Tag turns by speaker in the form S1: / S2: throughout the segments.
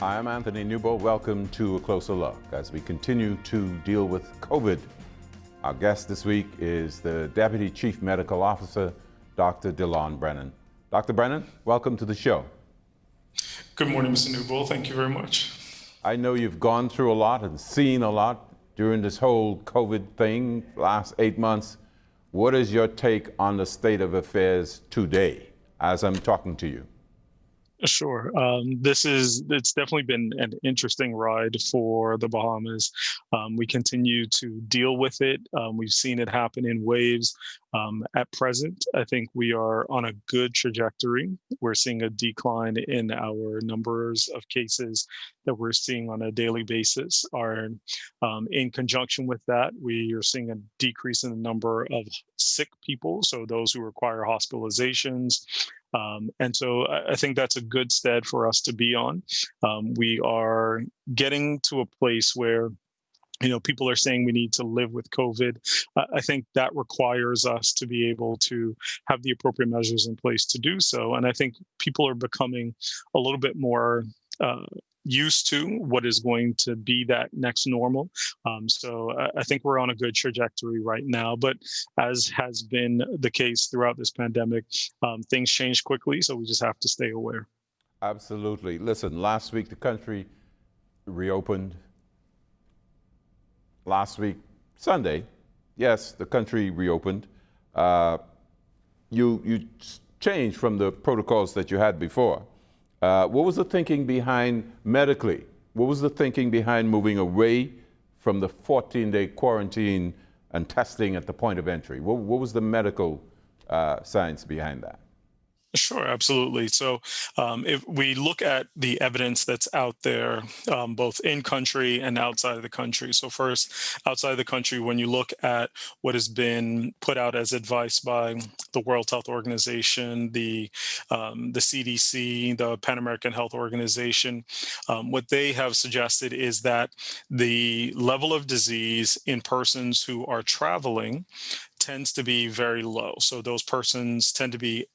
S1: Hi, I'm Anthony Newbold. Welcome to A Closer Look as we continue to deal with COVID. Our guest this week is the Deputy Chief Medical Officer, Dr. Delon Brennen. Dr. Brennen, welcome to the show.
S2: Good morning, Mr. Newbold. Thank you very much.
S1: I know you've gone through a lot and seen a lot during this whole COVID thing, last 8 months. What is your take on the state of affairs today as I'm talking to you?
S2: Sure. It's definitely been an interesting ride for the Bahamas. We continue to deal with it. We've seen it happen in waves. At present, I think we are on a good trajectory. We're seeing a decline in our numbers of cases that we're seeing on a daily basis. In conjunction with that, we are seeing a decrease in the number of sick people, so those who require hospitalizations. And so I think that's a good stead for us to be on. We are getting to a place where people are saying we need to live with COVID. I think that requires us to be able to have the appropriate measures in place to do so. And I think people are becoming a little bit more used to what is going to be that next normal. So I think we're on a good trajectory right now. But as has been the case throughout this pandemic, things change quickly. So we just have to stay aware.
S1: Absolutely. Listen, last week the country reopened. Last week, Sunday, yes, the country reopened. You changed from the protocols that you had before. What was the thinking behind medically? What was the thinking behind moving away from the 14-day quarantine and testing at the point of entry? What was the medical science behind that?
S2: Sure, absolutely. So if we look at the evidence that's out there, both in country and outside of the country. So first, outside of the country, when you look at what has been put out as advice by the World Health Organization, the CDC, the Pan American Health Organization, what they have suggested is that the level of disease in persons who are traveling tends to be very low. So those persons tend to be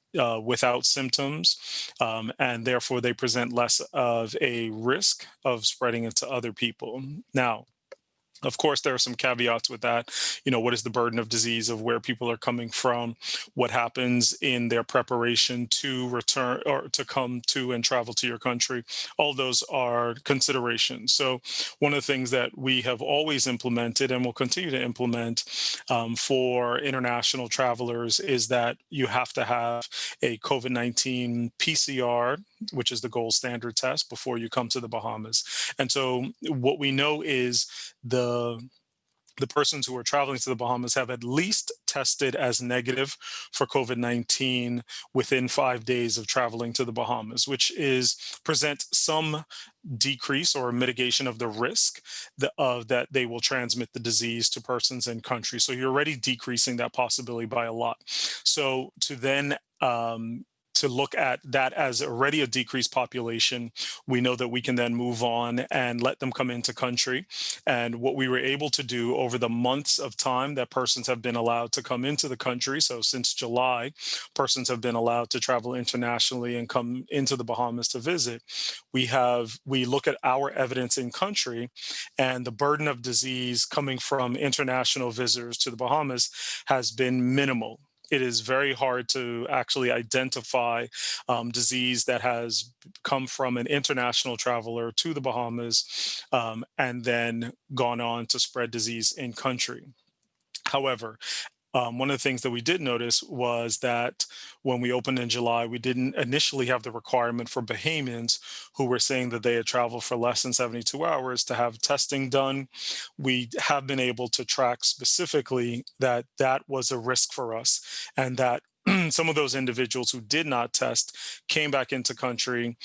S2: without symptoms, and therefore they present less of a risk of spreading it to other people. Now, of course, there are some caveats with that. What is the burden of disease of where people are coming from? What happens in their preparation to return or to come to and travel to your country? All those are considerations. So one of the things that we have always implemented and will continue to implement for international travelers is that you have to have a COVID-19 PCR, which is the gold standard test, before you come to the Bahamas. And so what we know is the persons who are traveling to the Bahamas have at least tested as negative for COVID-19 within 5 days of traveling to the Bahamas, which presents some decrease or mitigation of the risk that they will transmit the disease to persons in country. So you're already decreasing that possibility by a lot. So to look at that as already a decreased population, we know that we can then move on and let them come into country. And what we were able to do over the months of time that persons have been allowed to come into the country, so since July, persons have been allowed to travel internationally and come into the Bahamas to visit. We look at our evidence in country, and the burden of disease coming from international visitors to the Bahamas has been minimal. It is very hard to actually identify disease that has come from an international traveler to the Bahamas and then gone on to spread disease in country. However, one of the things that we did notice was that when we opened in July, we didn't initially have the requirement for Bahamians who were saying that they had traveled for less than 72 hours to have testing done. We have been able to track specifically that that was a risk for us, and that some of those individuals who did not test came back into country,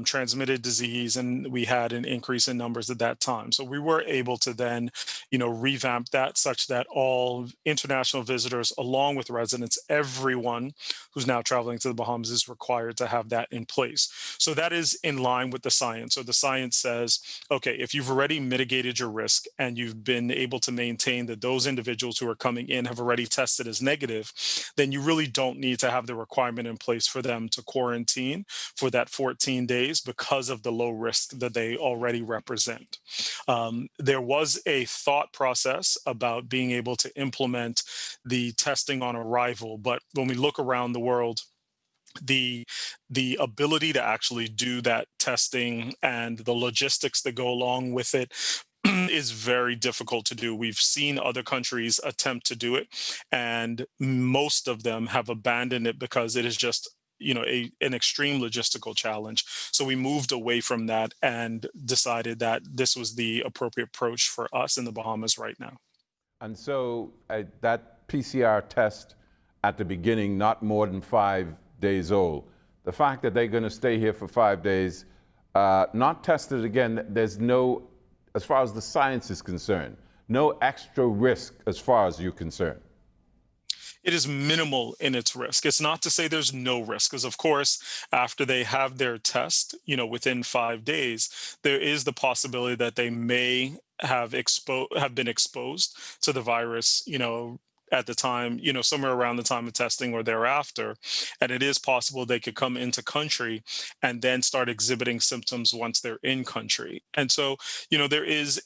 S2: transmitted disease, and we had an increase in numbers at that time. So we were able to then, revamp that such that all international visitors, along with residents, everyone who's now traveling to the Bahamas is required to have that in place. So that is in line with the science. So the science says, okay, if you've already mitigated your risk and you've been able to maintain that those individuals who are coming in have already tested as negative, then you really don't need to have the requirement in place for them to quarantine for that 14-day days because of the low risk that they already represent. There was a thought process about being able to implement the testing on arrival, but when we look around the world, the the ability to actually do that testing and the logistics that go along with it is very difficult to do. We've seen other countries attempt to do it, and most of them have abandoned it because it is just an extreme logistical challenge. So we moved away from that and decided that this was the appropriate approach for us in the Bahamas right now.
S1: And so that PCR test at the beginning, not more than 5 days old, the fact that they're going to stay here for 5 days, not tested again, there's no, as far as the science is concerned, no extra risk as far as you're concerned.
S2: It is minimal in its risk. It's not to say there's no risk, because of course, after they have their test, within 5 days, there is the possibility that they may have been exposed to the virus, at the time, somewhere around the time of testing or thereafter. And it is possible they could come into country and then start exhibiting symptoms once they're in country. And so, there is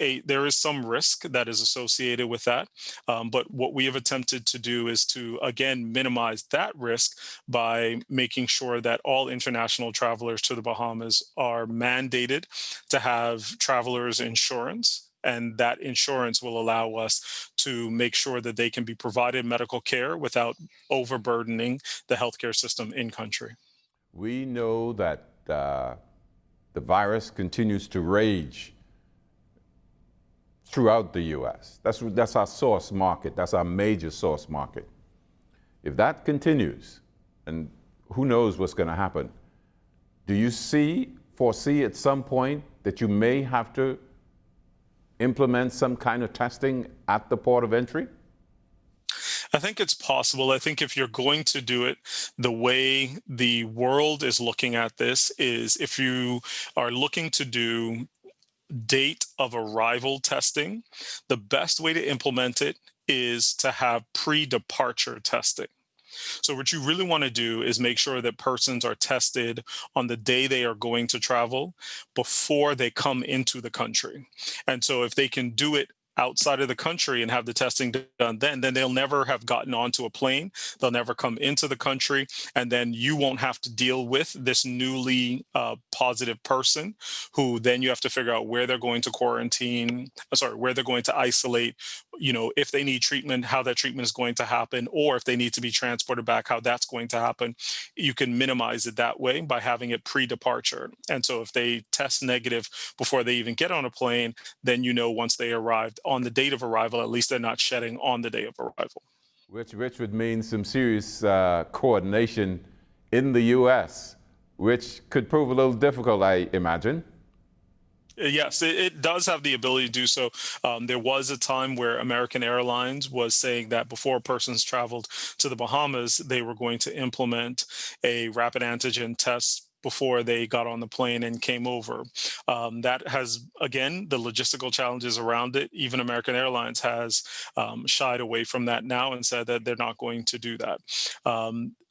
S2: some risk that is associated with that. But what we have attempted to do is to, again, minimize that risk by making sure that all international travelers to the Bahamas are mandated to have travelers insurance. And that insurance will allow us to make sure that they can be provided medical care without overburdening the healthcare system in country.
S1: We know that the virus continues to rage throughout the U.S. That's our source market. That's our major source market. If that continues, and who knows what's going to happen, do you foresee at some point that you may have to implement some kind of testing at the port of entry?
S2: I think it's possible. I think if you're going to do it, the way the world is looking at this is if you are looking to do date of arrival testing, the best way to implement it is to have pre-departure testing. So what you really want to do is make sure that persons are tested on the day they are going to travel before they come into the country. And so if they can do it outside of the country and have the testing done then they'll never have gotten onto a plane. They'll never come into the country. And then you won't have to deal with this newly positive person who then you have to figure out where they're going to where they're going to isolate, if they need treatment, how that treatment is going to happen, or if they need to be transported back, how that's going to happen. You can minimize it that way by having it pre-departure. And so if they test negative before they even get on a plane, then once they arrived, on the date of arrival, at least they're not shedding on the day of arrival.
S1: Which would mean some serious coordination in the U.S., which could prove a little difficult, I imagine.
S2: Yes, it does have the ability to do so. There was a time where American Airlines was saying that before persons traveled to the Bahamas, they were going to implement a rapid antigen test before they got on the plane and came over. That has, again, the logistical challenges around it. Even American Airlines has shied away from that now and said that they're not going to do that.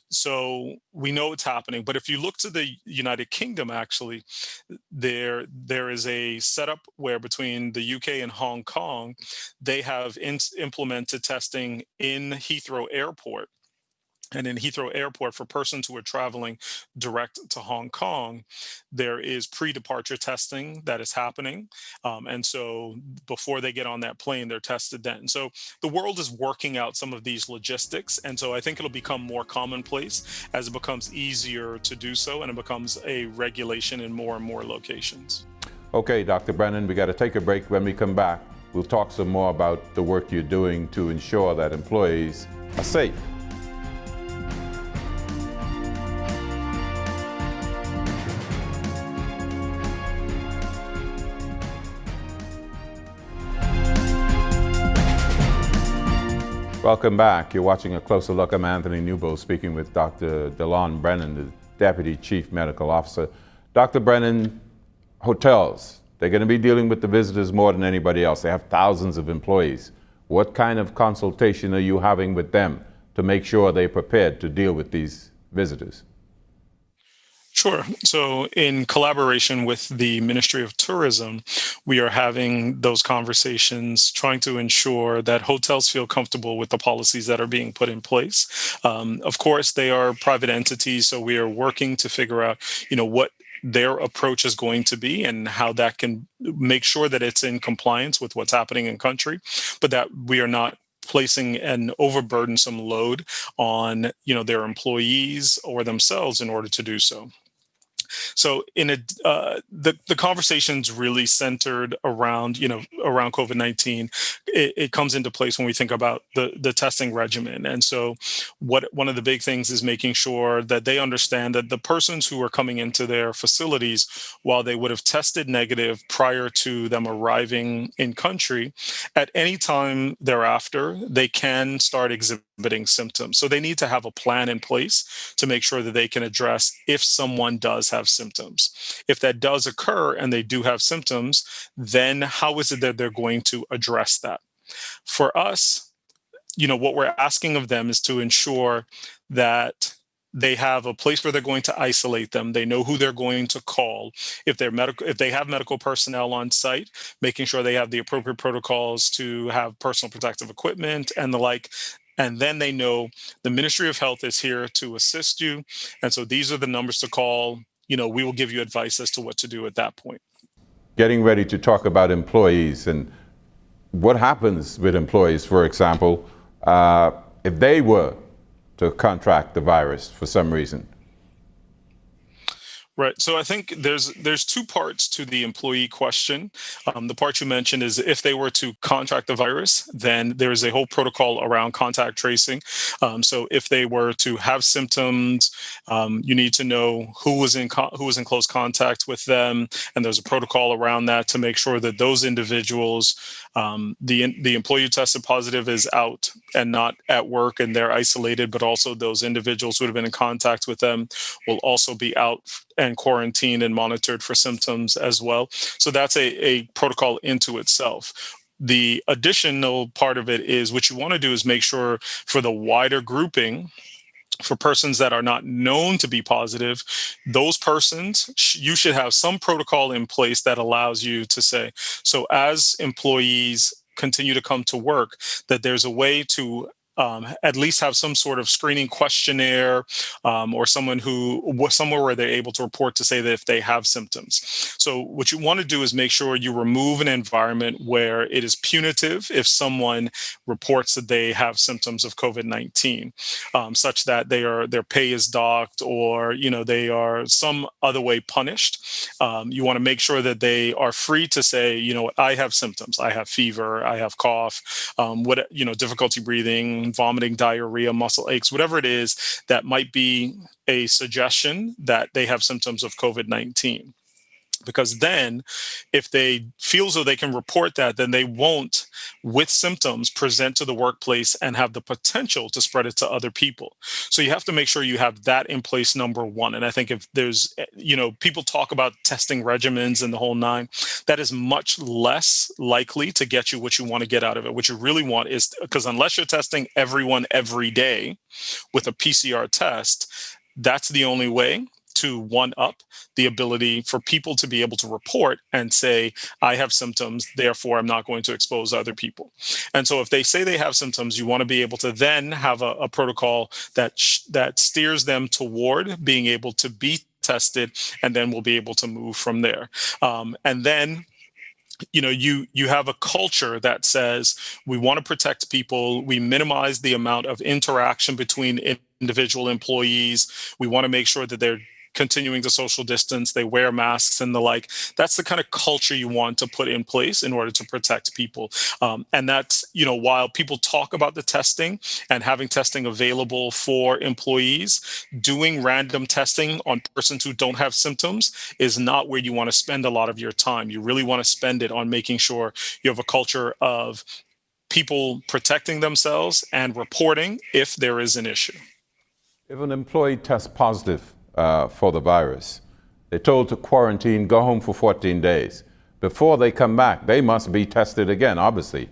S2: So we know it's happening. But if you look to the United Kingdom, actually, there is a setup where between the UK and Hong Kong, they have implemented testing in Heathrow Airport. And in Heathrow Airport, for persons who are traveling direct to Hong Kong, there is pre-departure testing that is happening. And so before they get on that plane, they're tested then. So the world is working out some of these logistics. And so I think it'll become more commonplace as it becomes easier to do so and it becomes a regulation in more and more locations.
S1: Okay, Dr. Brennen, we got to take a break. When we come back, we'll talk some more about the work you're doing to ensure that employees are safe. Welcome back. You're watching A Closer Look. I'm Anthony Newbold speaking with Dr. Delon Brennen, the Deputy Chief Medical Officer. Dr. Brennen, hotels, they're going to be dealing with the visitors more than anybody else. They have thousands of employees. What kind of consultation are you having with them to make sure they're prepared to deal with these visitors?
S2: Sure. So, in collaboration with the Ministry of Tourism, we are having those conversations, trying to ensure that hotels feel comfortable with the policies that are being put in place. Of course, they are private entities, so we are working to figure out, what their approach is going to be and how that can make sure that it's in compliance with what's happening in country, but that we are not placing an overburdensome load on their employees or themselves in order to do so. So the conversations really centered around around COVID-19. It comes into place when we think about the testing regimen, and so one of the big things is making sure that they understand that the persons who are coming into their facilities, while they would have tested negative prior to them arriving in country, at any time thereafter they can start exhibiting symptoms. So they need to have a plan in place to make sure that they can address if someone does have symptoms. If that does occur and they do have symptoms, then how is it that they're going to address that? For us, what we're asking of them is to ensure that they have a place where they're going to isolate them. They know who they're going to call. If they have medical personnel on site, making sure they have the appropriate protocols to have personal protective equipment and the like. And then they know the Ministry of Health is here to assist you. And so these are the numbers to call. We will give you advice as to what to do at that point.
S1: Getting ready to talk about employees and what happens with employees, for example, if they were to contract the virus for some reason.
S2: Right. So I think there's two parts to the employee question. The part you mentioned is if they were to contract the virus, then there is a whole protocol around contact tracing. So if they were to have symptoms, you need to know who was in close contact with them, and there's a protocol around that to make sure that those individuals, the employee who tested positive is out and not at work, and they're isolated, but also those individuals who have been in contact with them will also be out and quarantined and monitored for symptoms as well. So that's a protocol into itself. The additional part of it is what you want to do is make sure for the wider grouping, for persons that are not known to be positive, those persons, you should have some protocol in place that allows you to say, so as employees continue to come to work, that there's a way to at least have some sort of screening questionnaire or somewhere where they're able to report to say that if they have symptoms. So what you want to do is make sure you remove an environment where it is punitive if someone reports that they have symptoms of COVID-19, such that their pay is docked or they are some other way punished. You want to make sure that they are free to say, I have symptoms, I have fever, I have cough, difficulty breathing, vomiting, diarrhea, muscle aches, whatever it is that might be a suggestion that they have symptoms of COVID-19. Because then if they feel as though they can report that, then they won't, with symptoms, present to the workplace and have the potential to spread it to other people. So you have to make sure you have that in place, number one. And I think if there's, people talk about testing regimens and the whole nine, that is much less likely to get you what you want to get out of it. What you really want is, because unless you're testing everyone every day with a PCR test, that's the only way to one up the ability for people to be able to report and say, I have symptoms, therefore I'm not going to expose other people. And so if they say they have symptoms, you want to be able to then have a protocol that steers them toward being able to be tested, and then we'll be able to move from there. And then you have a culture that says we want to protect people. We minimize the amount of interaction between individual employees. We want to make sure that they're continuing to social distance, they wear masks and the like. That's the kind of culture you want to put in place in order to protect people. And that's, while people talk about the testing and having testing available for employees, doing random testing on persons who don't have symptoms is not where you want to spend a lot of your time. You really want to spend it on making sure you have a culture of people protecting themselves and reporting if there is an issue.
S1: If an employee tests positive for the virus, they're told to quarantine, go home for 14 days. Before they come back, they must be tested again, obviously.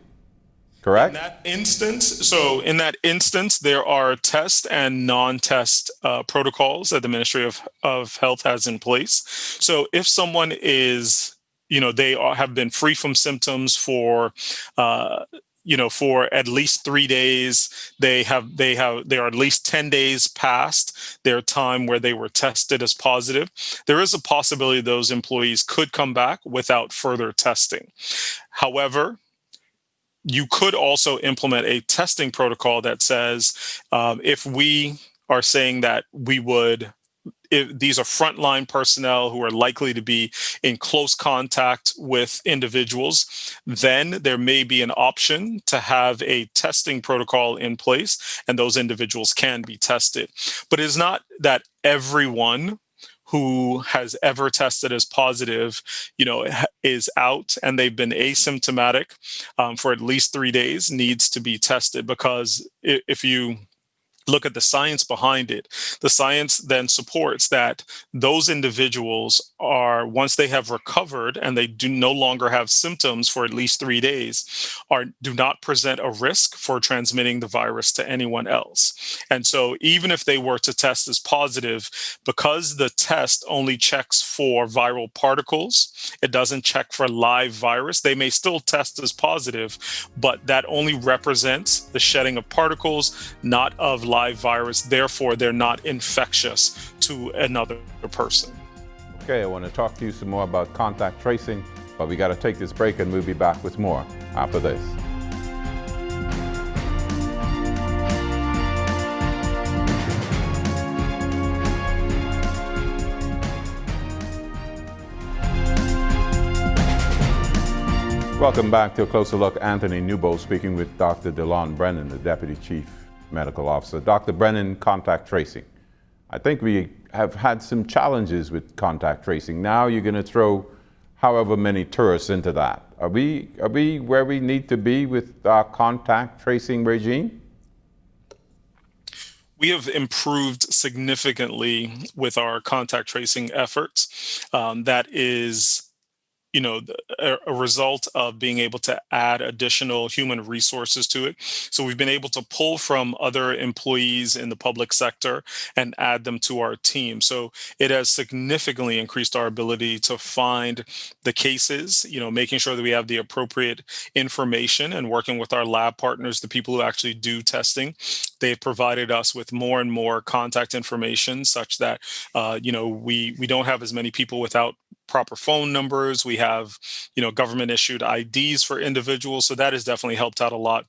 S1: correct?
S2: In that instance, there are test and non-test protocols that the Ministry of Health has in place. So if someone is, have been free from symptoms for, for at least 3 days, they are at least 10 days past their time where they were tested as positive, there is a possibility those employees could come back without further testing. However, you could also implement a testing protocol that says if we are saying that if these are frontline personnel who are likely to be in close contact with individuals, then there may be an option to have a testing protocol in place, and those individuals can be tested. But it's not that everyone who has ever tested as positive, is out and they've been asymptomatic for at least 3 days needs to be tested, because if you look at the science behind it, the science then supports that those individuals are, once they have recovered and they do no longer have symptoms for at least 3 days, do not present a risk for transmitting the virus to anyone else. And so even if they were to test as positive, because the test only checks for viral particles, it doesn't check for live virus, they may still test as positive, but that only represents the shedding of particles, not of live virus. Therefore, they're not infectious to another person.
S1: Okay, I want to talk to you some more about contact tracing, but we got to take this break and we'll be back with more after this. Welcome back to A Closer Look. Anthony Newbold speaking with Dr. Delon Brennen, the Deputy Chief Medical Officer. Dr. Brennen, contact tracing. I think we have had some challenges with contact tracing. Now you're going to throw however many tourists into that. Are we where we need to be with our contact tracing regime?
S2: We have improved significantly with our contact tracing efforts. That is a result of being able to add additional human resources to it. So we've been able to pull from other employees in the public sector and add them to our team. So it has significantly increased our ability to find the cases, making sure that we have the appropriate information and working with our lab partners, the people who actually do testing. They've provided us with more and more contact information such that, we don't have as many people without proper phone numbers. We have, government issued IDs for individuals. So that has definitely helped out a lot.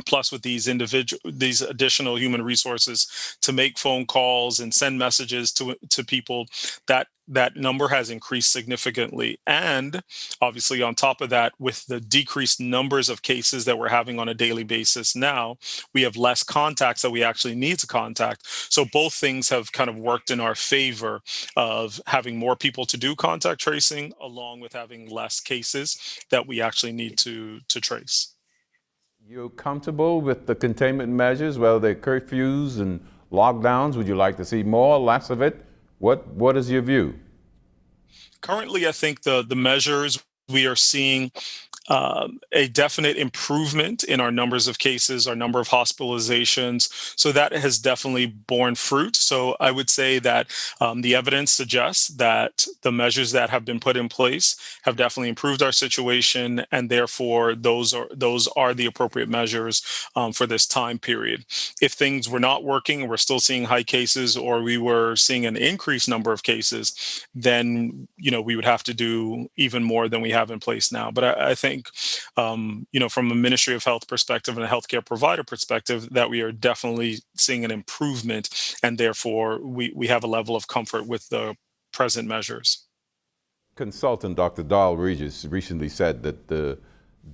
S2: Plus, with these additional human resources to make phone calls and send messages to people, that number has increased significantly. And obviously, on top of that, with the decreased numbers of cases that we're having on a daily basis now, we have less contacts that we actually need to contact. So both things have kind of worked in our favor of having more people to do contact tracing, along with having less cases that we actually need to trace.
S1: You comfortable with the containment measures, whether they're curfews and lockdowns? Would you like to see more or less of it? What is your view?
S2: Currently, I think the measures we are seeing a definite improvement in our numbers of cases, our number of hospitalizations. So that has definitely borne fruit. So I would say that the evidence suggests that the measures that have been put in place have definitely improved our situation, and therefore those are the appropriate measures for this time period. If things were not working and we're still seeing high cases, or we were seeing an increased number of cases, then we would have to do even more than we have in place now. But I think from a Ministry of Health perspective and a healthcare provider perspective, that we are definitely seeing an improvement, and therefore we have a level of comfort with the present measures.
S1: Consultant Dr. Dahl Regis recently said that the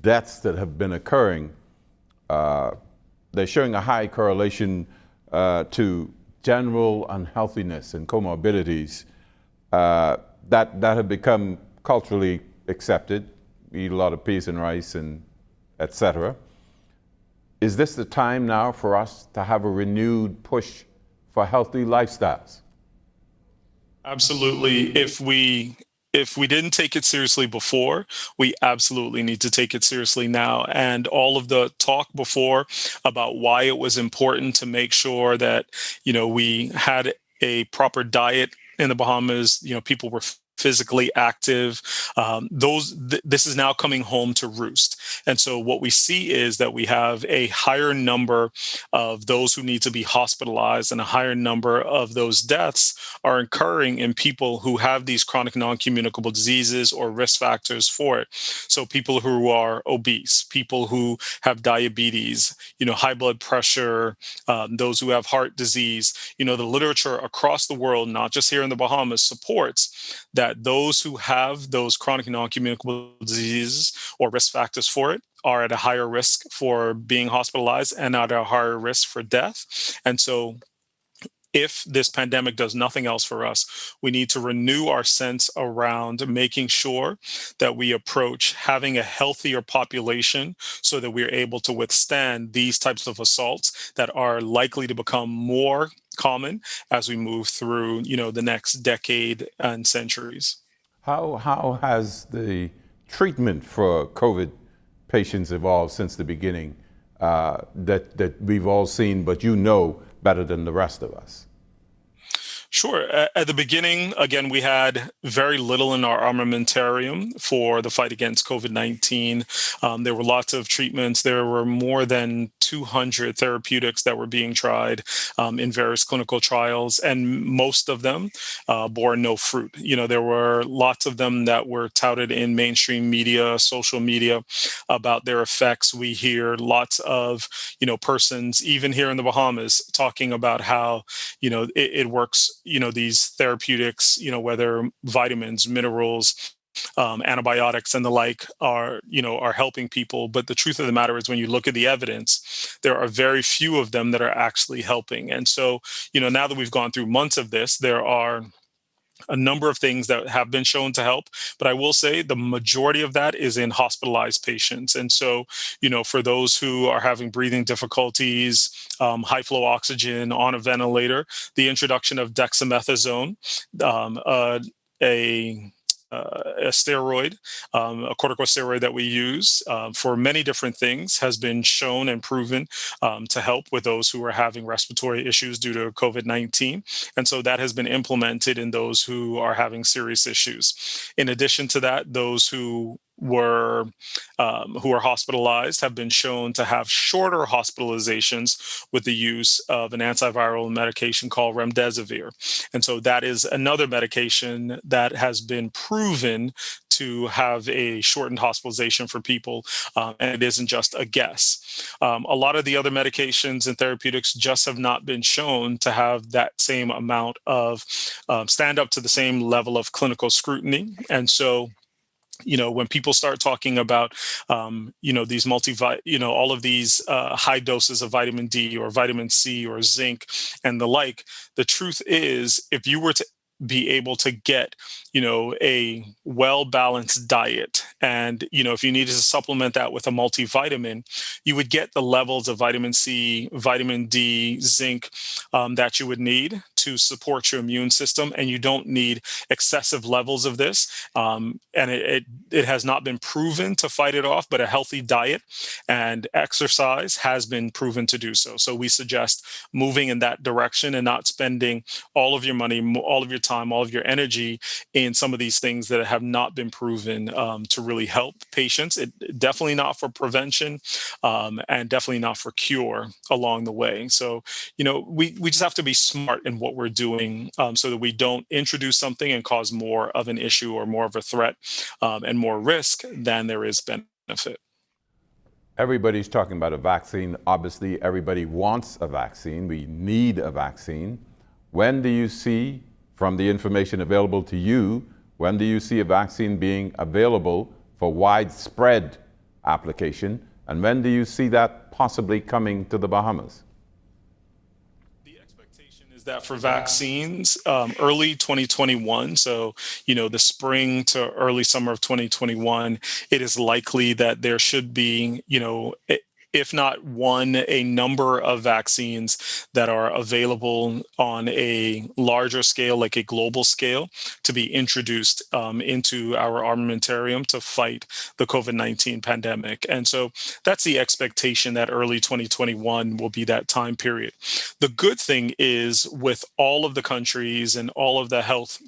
S1: deaths that have been occurring, they're showing a high correlation to general unhealthiness and comorbidities that have become culturally accepted. We eat a lot of peas and rice and etc. Is this the time now for us to have a renewed push for healthy lifestyles?
S2: Absolutely. If we if we didn't take it seriously before, we absolutely need to take it seriously now. And all of the talk before about why it was important to make sure that, we had a proper diet in the Bahamas, people were physically active. This is now coming home to roost. And so what we see is that we have a higher number of those who need to be hospitalized, and a higher number of those deaths are occurring in people who have these chronic non-communicable diseases or risk factors for it. So people who are obese, people who have diabetes, high blood pressure, those who have heart disease. The literature across the world, not just here in the Bahamas, supports that those who have those chronic non-communicable diseases or risk factors for it are at a higher risk for being hospitalized and at a higher risk for death. And so if this pandemic does nothing else for us, we need to renew our sense around making sure that we approach having a healthier population so that we're able to withstand these types of assaults that are likely to become more common as we move through, the next decade and centuries.
S1: How has the treatment for COVID patients evolved since the beginning that we've all seen, but you know better than the rest of us?
S2: Sure. At the beginning, again, we had very little in our armamentarium for the fight against COVID-19. There were lots of treatments. There were more than 200 therapeutics that were being tried in various clinical trials, and most of them bore no fruit. There were lots of them that were touted in mainstream media, social media, about their effects. We hear lots of, persons, even here in the Bahamas, talking about how, it works, these therapeutics, whether vitamins, minerals, antibiotics and the like are helping people. But the truth of the matter is, when you look at the evidence, there are very few of them that are actually helping. And so, now that we've gone through months of this, there are a number of things that have been shown to help, but I will say the majority of that is in hospitalized patients. And so, for those who are having breathing difficulties, high flow oxygen on a ventilator, the introduction of dexamethasone, a a steroid, a corticosteroid that we use for many different things, has been shown and proven to help with those who are having respiratory issues due to COVID-19. And so that has been implemented in those who are having serious issues. In addition to that, those who are hospitalized have been shown to have shorter hospitalizations with the use of an antiviral medication called remdesivir. And so that is another medication that has been proven to have a shortened hospitalization for people, and it isn't just a guess. A lot of the other medications and therapeutics just have not been shown to have that same amount of stand up to the same level of clinical scrutiny. And so, when people start talking about, these all of these high doses of vitamin D or vitamin C or zinc and the like, the truth is, if you were to be able to get, a well balanced diet, and if you needed to supplement that with a multivitamin, you would get the levels of vitamin C, vitamin D, zinc that you would need to support your immune system, and you don't need excessive levels of this. And it has not been proven to fight it off, but a healthy diet and exercise has been proven to do so. So we suggest moving in that direction and not spending all of your money, all of your time, all of your energy in some of these things that have not been proven to really help patients. Definitely not for prevention, and definitely not for cure along the way. So, we just have to be smart in what we're doing, so that we don't introduce something and cause more of an issue or more of a threat, and more risk than there is benefit.
S1: Everybody's talking about a vaccine. Obviously, everybody wants a vaccine. We need a vaccine. When do you see, from the information available to you, when do you see a vaccine being available for widespread application? And when do you see that possibly coming to the Bahamas?
S2: The expectation is that for vaccines, early 2021, so, the spring to early summer of 2021, it is likely that there should be, if not one, a number of vaccines that are available on a larger scale, like a global scale, to be introduced into our armamentarium to fight the COVID-19 pandemic. And so that's the expectation, that early 2021 will be that time period. The good thing is, with all of the countries and all of the health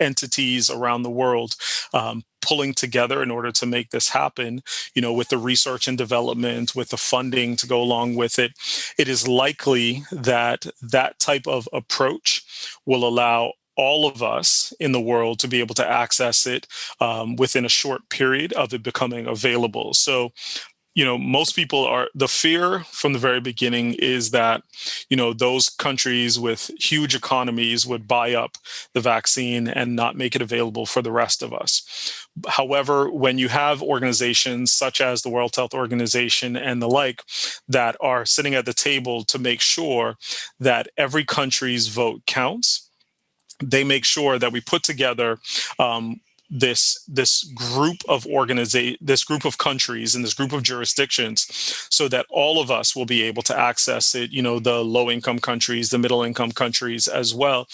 S2: entities around the world pulling together in order to make this happen, with the research and development, with the funding to go along with it, it is likely that that type of approach will allow all of us in the world to be able to access it within a short period of it becoming available. So, most people the fear from the very beginning is that, those countries with huge economies would buy up the vaccine and not make it available for the rest of us. However, when you have organizations such as the World Health Organization and the like that are sitting at the table to make sure that every country's vote counts, they make sure that we put together this group of this group of countries and this group of jurisdictions, so that all of us will be able to access it. The low-income countries, the middle-income countries as well.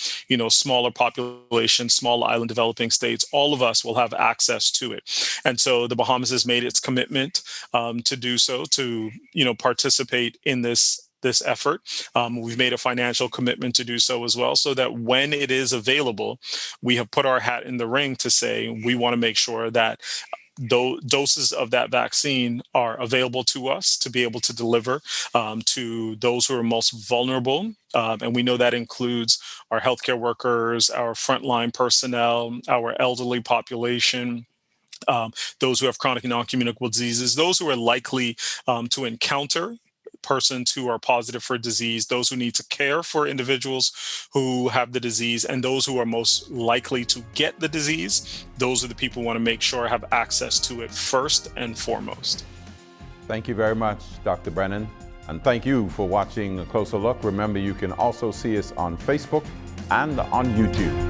S2: Smaller population, small island developing states. All of us will have access to it. And so the Bahamas has made its commitment to do so, to participate in this effort. We've made a financial commitment to do so as well, so that when it is available, we have put our hat in the ring to say we want to make sure that doses of that vaccine are available to us to be able to deliver to those who are most vulnerable. And we know that includes our healthcare workers, our frontline personnel, our elderly population, those who have chronic non-communicable diseases, those who are likely to encounter persons who are positive for disease, those who need to care for individuals who have the disease, and those who are most likely to get the disease. Those are the people who want to make sure have access to it first and foremost.
S1: Thank you very much, Dr. Brennen. And thank you for watching A Closer Look. Remember, you can also see us on Facebook and on YouTube.